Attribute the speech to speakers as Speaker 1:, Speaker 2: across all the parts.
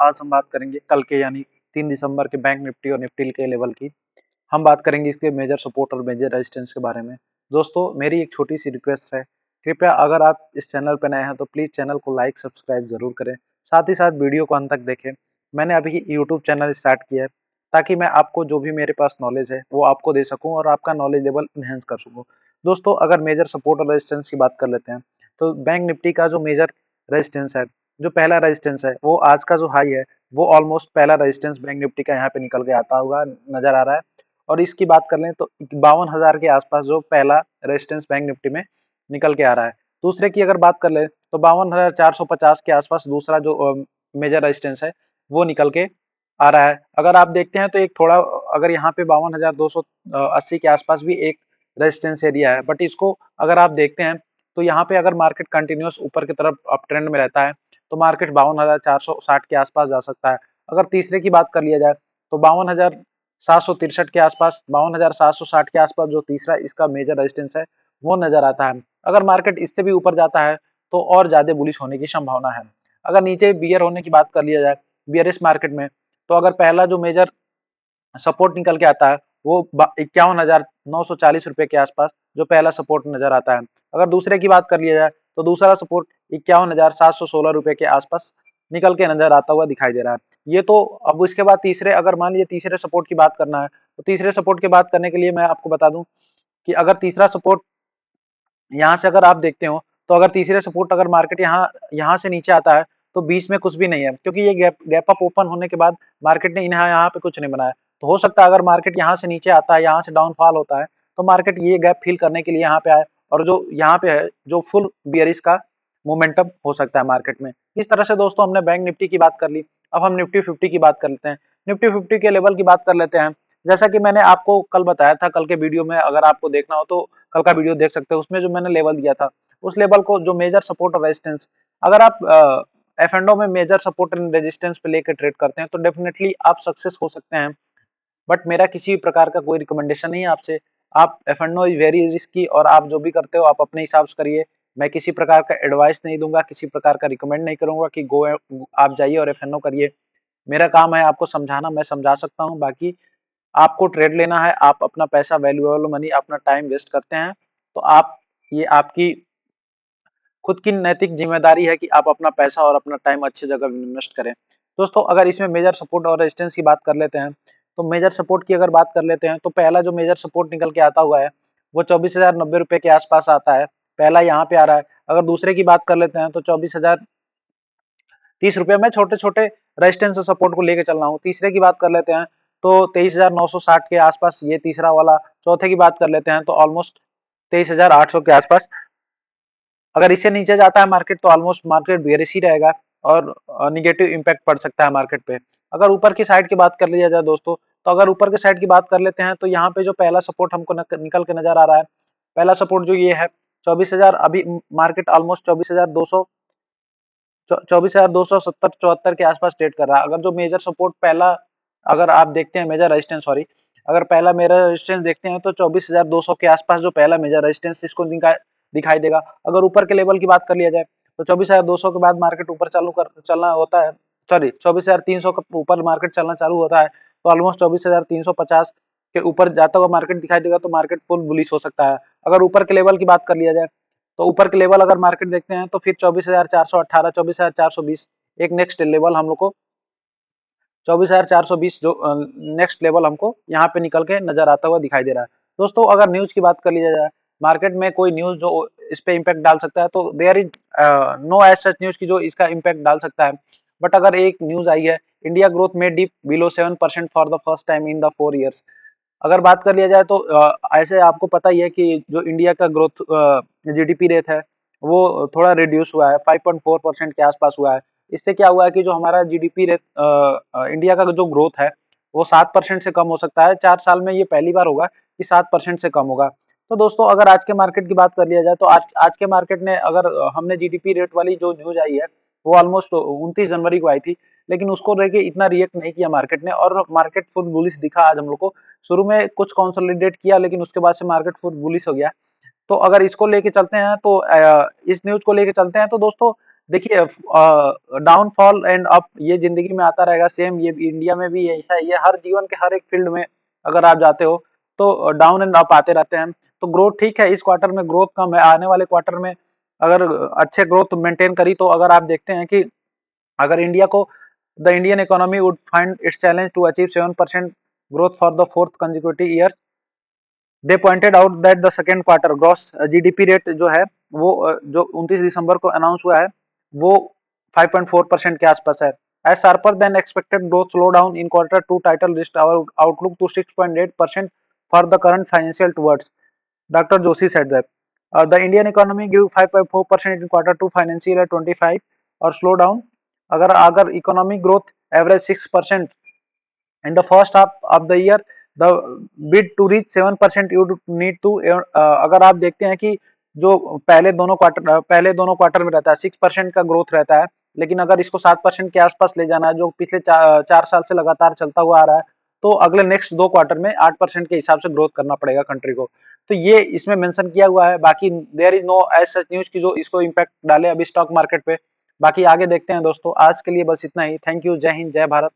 Speaker 1: आज हम बात करेंगे कल के यानी 3 दिसंबर के बैंक निफ्टी और निफ्टी के लेवल की। हम बात करेंगे इसके मेजर सपोर्ट और मेजर रेजिस्टेंस के बारे में। दोस्तों मेरी एक छोटी सी रिक्वेस्ट है, कृपया अगर आप इस चैनल पर नए हैं तो प्लीज़ चैनल को लाइक सब्सक्राइब ज़रूर करें। साथ ही साथ वीडियो को अंत तक देखें। मैंने अभी यूट्यूब चैनल स्टार्ट किया है ताकि मैं आपको जो भी मेरे पास नॉलेज है वो आपको दे सकूँ और आपका नॉलेज लेवल इन्हेंस कर सकूँ। दोस्तों अगर मेजर सपोर्ट और रेजिस्टेंस की बात कर लेते हैं तो बैंक निफ्टी का जो मेजर रेजिस्टेंस है, जो पहला रेजिस्टेंस है वो आज का जो हाई है वो ऑलमोस्ट पहला रेजिस्टेंस बैंक निफ्टी का यहाँ पे निकल के आता हुआ नजर आ रहा है। और इसकी बात कर लें तो 52,000 के आसपास जो पहला रेजिस्टेंस बैंक निफ्टी में निकल के आ रहा है। दूसरे की अगर बात कर ले तो 52,450 के आसपास दूसरा जो मेजर रेजिस्टेंस है वो निकल के आ रहा है। अगर आप देखते हैं तो एक थोड़ा अगर यहाँ पे 52,280 के आसपास भी एक रेजिस्टेंस एरिया है, बट इसको अगर आप देखते हैं तो यहाँ पे अगर मार्केट कंटिन्यूस ऊपर की तरफ अप ट्रेंड में रहता है तो मार्केट 52,460 के आसपास जा सकता है। अगर तीसरे की बात कर लिया जाए तो 52,763 के आसपास, 52,760 के आसपास जो तीसरा इसका मेजर रेजिस्टेंस है वो नजर आता है। अगर मार्केट इससे भी ऊपर जाता है तो और ज्यादा बुलिश होने की संभावना है। अगर नीचे बियर होने की बात कर लिया जाए, बियरिश मार्केट में, तो अगर पहला जो मेजर सपोर्ट निकल के आता है वो 51,940 रुपए के आसपास जो पहला सपोर्ट नजर आता है। अगर दूसरे की बात कर लिया जाए तो दूसरा सपोर्ट 51,716 रुपए के आसपास निकल के नजर आता हुआ दिखाई दे रहा है। ये तो अब इसके बाद तीसरे, अगर मान लीजिए तीसरे सपोर्ट की बात करना है तो तीसरे सपोर्ट की बात करने के लिए मैं आपको बता दूं कि अगर तीसरा सपोर्ट यहाँ से अगर आप देखते हो तो अगर तीसरे सपोर्ट अगर मार्केट यहाँ यहाँ से नीचे आता है तो बीच में कुछ भी नहीं है, क्योंकि ये गैप गैप अप ओपन होने के बाद मार्केट ने यहाँ पे कुछ नहीं बनाया। तो हो सकता है अगर मार्केट यहाँ से नीचे आता है, यहाँ से डाउनफॉल होता है तो मार्केट ये गैप फिल करने के लिए यहाँ पे आए और जो यहाँ पे है जो फुल बियरिश का मोमेंटम हो सकता है मार्केट में। इस तरह से दोस्तों हमने बैंक निफ्टी की बात कर ली। अब हम निफ्टी 50 की बात कर लेते हैं। निफ्टी 50 के लेवल की बात कर लेते हैं। जैसा कि मैंने आपको कल बताया था, कल के वीडियो में अगर आपको देखना हो तो कल का वीडियो देख सकते हो। उसमें जो मैंने लेवल दिया था उस लेवल को जो मेजर सपोर्ट और रेजिस्टेंस, अगर आप एफ एंड में मेजर सपोर्ट एंड रेजिस्टेंस पे लेकर ट्रेड करते हैं तो डेफिनेटली आप सक्सेस हो सकते हैं। बट मेरा किसी प्रकार का कोई रिकमेंडेशन नहीं है आपसे। आप F and is very risky और आप जो भी करते हो आप अपने हिसाब से करिए। मैं किसी प्रकार का एडवाइस नहीं दूंगा, किसी प्रकार का रिकमेंड नहीं करूंगा कि गो आप जाइए और एफ एंड करिए। मेरा काम है आपको समझाना, मैं समझा सकता हूँ, बाकी आपको ट्रेड लेना है। आप अपना पैसा, वैल्यूएबल मनी, अपना टाइम वेस्ट करते हैं तो आप, ये आपकी खुद की नैतिक जिम्मेदारी है कि आप अपना पैसा और अपना टाइम अच्छी जगह इन्वेस्ट करें। दोस्तों अगर इसमें मेजर सपोर्ट और रेजिस्टेंस की बात कर लेते हैं तो मेजर सपोर्ट की अगर बात कर लेते हैं तो पहला जो मेजर सपोर्ट निकल के आता हुआ है वो 24,090 रुपए के आसपास आता है, पहला यहाँ पे आ रहा है। अगर दूसरे की बात कर लेते हैं तो 24,030 रुपए में छोटे छोटे रेजिस्टेंस और सपोर्ट को लेके चल रहा हूँ। तीसरे की बात कर लेते हैं तो 23,960 के आसपास ये तीसरा वाला। चौथे की बात कर लेते हैं तो ऑलमोस्ट 23,800 के आसपास। अगर इससे नीचे जाता है मार्केट तो ऑलमोस्ट मार्केट बेयरिश ही रहेगा और निगेटिव इम्पैक्ट पड़ सकता है मार्केट पे। अगर ऊपर की साइड की बात कर लिया जाए दोस्तों, तो अगर ऊपर की साइड की बात कर लेते हैं तो यहाँ पे जो पहला सपोर्ट हमको निकल के नजर आ रहा है, पहला सपोर्ट जो ये है 24,000, अभी मार्केट ऑलमोस्ट 24,270-74 के आसपास ट्रेड कर रहा है। अगर जो मेजर सपोर्ट पहला, अगर आप देखते हैं मेजर रेजिस्टेंस, सॉरी, अगर पहला मेजर रेजिस्टेंस देखते हैं तो 24,200 के आसपास जो पहला मेजर रेजिस्टेंस इसको दिखाई देगा। अगर ऊपर के लेवल की बात कर लिया जाए तो 24,200 के बाद मार्केट ऊपर चलना होता है, सॉरी 24,300 के ऊपर मार्केट चलना चालू होता है तो ऑलमोस्ट 24,350 के ऊपर जाता हुआ मार्केट दिखाई देगा तो मार्केट फुल बुलिश हो सकता है। अगर ऊपर के लेवल की बात कर लिया जाए तो ऊपर के लेवल अगर मार्केट देखते हैं तो फिर 24,418, 24,420 एक नेक्स्ट लेवल हम लोग को, 24,420 जो नेक्स्ट लेवल हमको यहाँ पे निकल के नजर आता हुआ दिखाई दे रहा है। दोस्तों अगर न्यूज की बात कर ली जाए, मार्केट में कोई न्यूज जो इस पे इम्पैक्ट डाल सकता है तो there is no as such news की जो इसका इम्पैक्ट डाल सकता है। बट अगर एक न्यूज आई है, इंडिया ग्रोथ में dip below 7% for the first time in the 4 years। अगर बात कर लिया जाए तो ऐसे आपको पता ही है कि जो इंडिया का ग्रोथ जीडीपी रेट है वो थोड़ा रिड्यूस हुआ है, 5.4% के आसपास हुआ है। इससे क्या हुआ है कि जो हमारा जीडीपी रेट, इंडिया का जो ग्रोथ है वो 7% से कम हो सकता है। 4 साल में ये पहली बार होगा कि 7% से कम होगा। तो दोस्तों अगर आज के मार्केट की बात कर लिया जाए तो आज आज के मार्केट ने, अगर हमने जीडीपी रेट वाली जो न्यूज आई है वो ऑलमोस्ट 29 जनवरी को आई थी, लेकिन उसको लेके इतना रिएक्ट नहीं किया मार्केट ने और मार्केट फुल बुलिश दिखा आज हम लोग को। शुरू में कुछ कंसोलिडेट किया लेकिन उसके बाद से मार्केट फुल बुलिश हो गया। तो अगर इसको लेके चलते हैं तो इस न्यूज को लेके चलते हैं तो दोस्तों देखिए डाउनफॉल एंड अप ये जिंदगी में आता रहेगा, सेम ये इंडिया में भी ऐसा ही है, ये हर जीवन के हर एक फील्ड में अगर आप जाते हो तो डाउन एंड अप आते रहते हैं। तो ग्रोथ ठीक है, इस क्वार्टर में ग्रोथ कम है, आने वाले क्वार्टर में अगर अच्छे ग्रोथ मेंटेन करी तो अगर आप देखते हैं कि अगर इंडिया को the Indian economy would find its challenge to achieve 7% growth for the fourth consecutive year. They pointed out that the second quarter gross GDP rate जो है वो जो 29 दिसंबर को अनाउंस हुआ है वो 5.4% के आसपास है। As sharper than expected growth slow down in quarter two title rest our outlook to 6.8% for the current financial towards. Dr. Joshi said that the Indian economy grew 5.4% in quarter two financial year 25 और slow down अगर अगर economic growth average 6% in the first half of the year, the bid to reach 7% you need to अगर आप देखते हैं कि जो पहले दोनों क्वार्टर में रहता है 6% का ग्रोथ रहता है, लेकिन अगर इसको 7% के आसपास ले जाना है जो पिछले 4 साल से लगातार चलता हुआ आ रहा है, तो अगले नेक्स्ट 2 क्वार्टर में 8% के हिसाब से ग्रोथ करना पड़ेगा कंट्री को। तो ये इसमें मेंशन किया हुआ है, बाकी there is no as such news की जो इसको इम्पैक्ट डाले अभी स्टॉक मार्केट पे। बाकी आगे देखते हैं दोस्तों, आज के लिए बस इतना ही। थैंक यू, जय हिंद, जय भारत।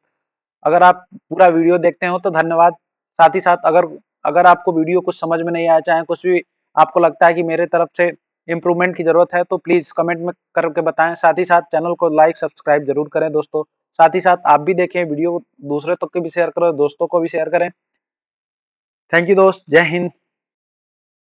Speaker 1: अगर आप पूरा वीडियो देखते हो तो धन्यवाद। साथ ही साथ अगर अगर आपको वीडियो कुछ समझ में नहीं आया, चाहे कुछ भी आपको लगता है कि मेरे तरफ से इम्प्रूवमेंट की जरूरत है, तो प्लीज कमेंट में करके बताएं। साथ ही साथ चैनल को लाइक सब्सक्राइब जरूर करें दोस्तों। साथ ही साथ आप भी देखें वीडियो, दूसरे तक के भी शेयर करो, दोस्तों को भी शेयर करें। थैंक यू दोस्त, जय हिंद।